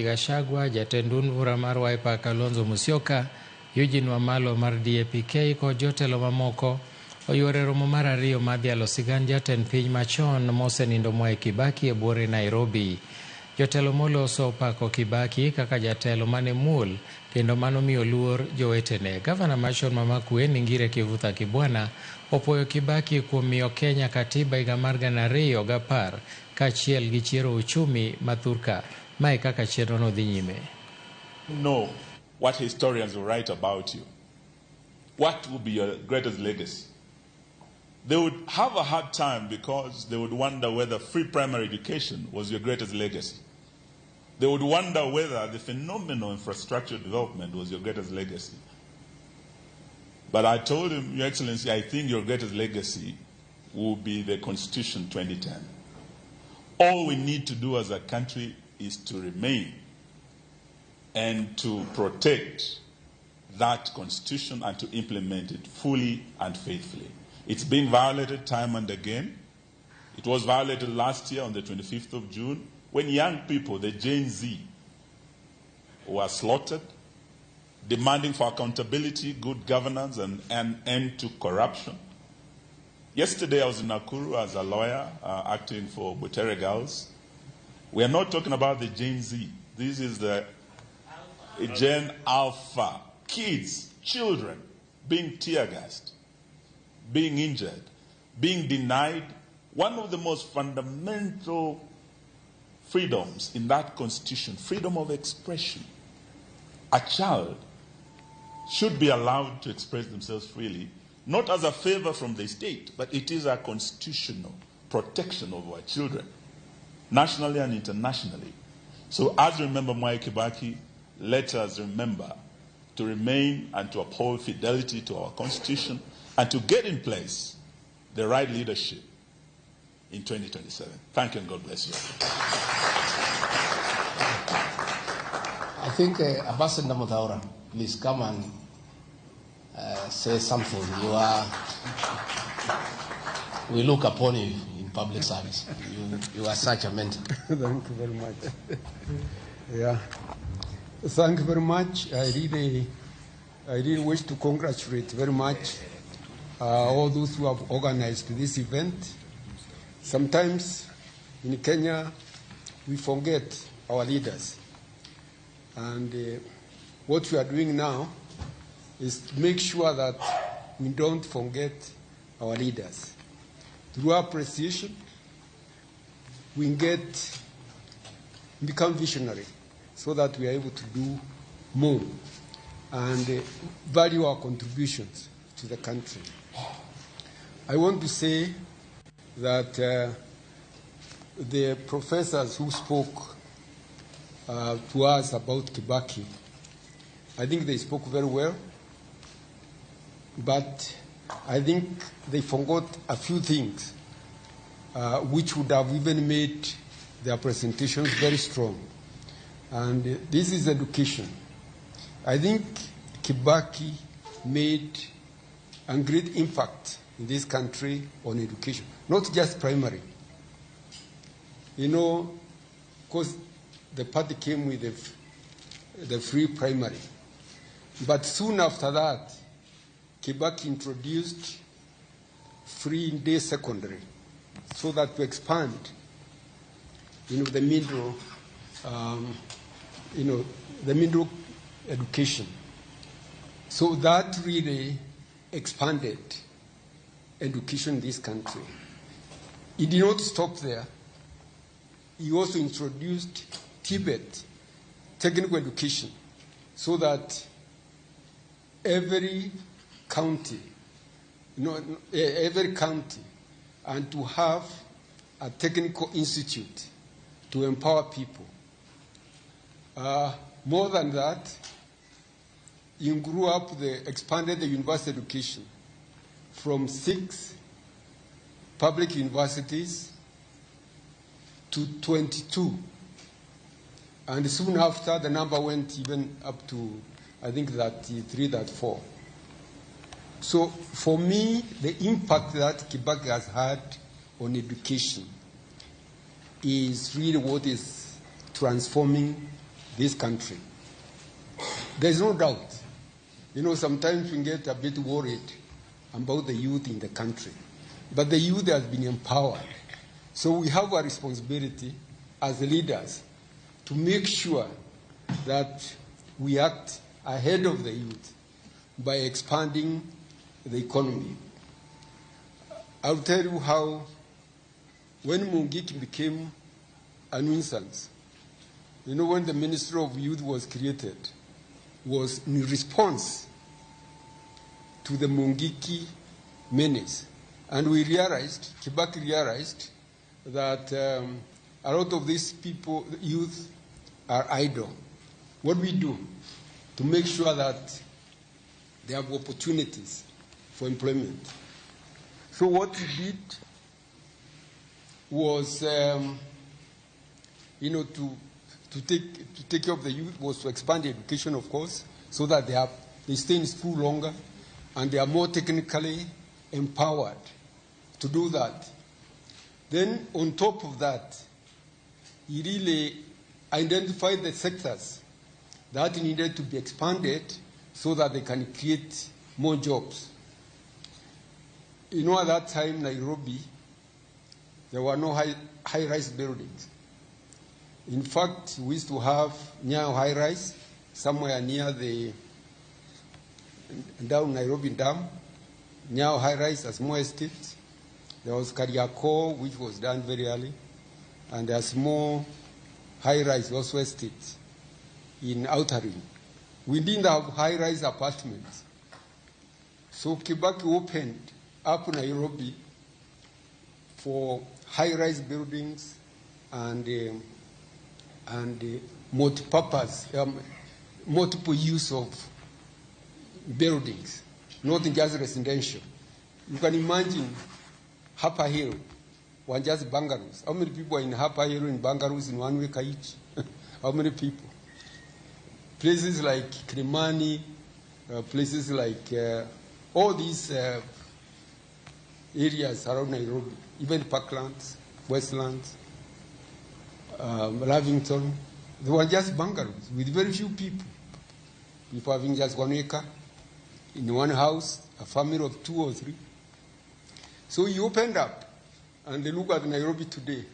Gachagua, jatend bura mar Wiper Kalonzo Musyoka, Eugene Wamalwa mar DAP-K kod jotelo mamoko oyuoro romo mar ariyo mar dhialo sigand jatend piny machon mosenindo Mwai Kibaki e buore Nairobi. Jotelo moloso opako Kibaki kaka jatelo mane muol kendo mano miyo luor jowetene. Gavana machon ma Makueni Ngire Kivutha Kibwana opoyo Kibaki kuom miyo Kenya katiba higa mar 2010 kaachiel gi chiero uchumi mathurka. Mae kaka chenro no dhi nyime. Know what historians will write about you. What will be your greatest legacy? They would have a hard time because they would wonder whether free primary education was your greatest legacy. They would wonder whether the phenomenal infrastructure development was your greatest legacy. But I told him, Your Excellency, I think your greatest legacy will be the Constitution 2010. All we need to do as a country is to remain and to protect that Constitution and to implement it fully and faithfully. It's been violated time and again. It was violated last year on the 25th of June when young people, the Gen Z, were slaughtered, demanding for accountability, good governance, and an end to corruption. Yesterday I was in Nakuru as a lawyer acting for Butere Girls. We are not talking about the Gen Z. This is the Gen Alpha. Kids, children being tear-gassed, being injured, being denied one of the most fundamental freedoms in that constitution, freedom of expression. A child should be allowed to express themselves freely, not as a favor from the state, but it is a constitutional protection of our children, nationally and internationally. So as we remember Mwai Kibaki, let us remember to remain and to uphold fidelity to our constitution and to get in place the right leadership in 2027. Thank you and God bless you. I think Ambassador Muthaura, please come and say something. We look upon you in public service. You are such a mentor. Thank you very much. Yeah. Thank you very much. I really wish to congratulate very much all those who have organized this event. Sometimes in Kenya, we forget our leaders. And what we are doing now is to make sure that we don't forget our leaders. Through our appreciation, we become visionary so that we are able to do more and value our contributions to the country. I want to say that the professors who spoke to us about Kibaki, I think they spoke very well, but I think they forgot a few things which would have even made their presentations very strong. And this is education. I think Kibaki made a great impact in this country on education, not just primary. You know, because the party came with the free primary. But soon after that, Kibaki introduced free day secondary so that to expand, the middle, the middle education. So that really expanded education in this country. It did not stop there. He also introduced Tibet technical education so that every county, and to have a technical institute to empower people. More than that, he expanded the university education from 6 public universities to 22. And soon after, the number went even up to, I think, 33, 34. So for me, the impact that Kibaki has had on education is really what is transforming this country. There's no doubt. You know, sometimes we get a bit worried about the youth in the country. But the youth has been empowered. So we have a responsibility as leaders to make sure that we act ahead of the youth by expanding the economy. I'll tell you how, when Mungiki became a nuisance, you know, when the Ministry of Youth was created, was in response to the Mungiki menace. And we realized, Kibaki realized, that a lot of these people, youth, are idle. What we do to make sure that they have opportunities for employment. So what we did was, you know, to take care of the youth was to expand the education, of course, so that they stay in school longer and they are more technically empowered to do that. Then, on top of that, he really identified the sectors that needed to be expanded so that they can create more jobs. You know, at that time, Nairobi, there were no high-rise buildings. In fact, we used to have Nyayo high-rise somewhere near the down Nairobi Dam, Nyayo high-rise, a small estate. There was Kariako, which was done very early, and a small high-rise also estate in Outer Ring. We didn't have high-rise apartments. So Kibaki opened up Nairobi for high-rise buildings and multi-purpose, multiple use of buildings, not just residential. You can imagine Upper Hill were just bungalows. How many people are in Upper Hill in bungalows in 1 week each? How many people? Places like Kilimani, places like all these areas around Nairobi, even Parklands, Westlands, Lavington, they were just bungalows with very few people. People having just 1 acre in one house, a family of 2 or 3. So you opened up, and they look at Nairobi today.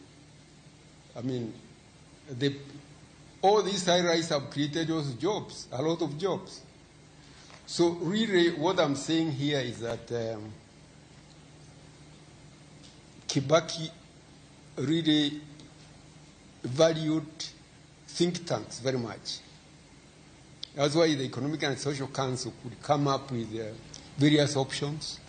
I mean, all these high-rise have created those jobs, a lot of jobs. So really what I'm saying here is that Kibaki really valued think tanks very much. That's why the Economic and Social Council could come up with various options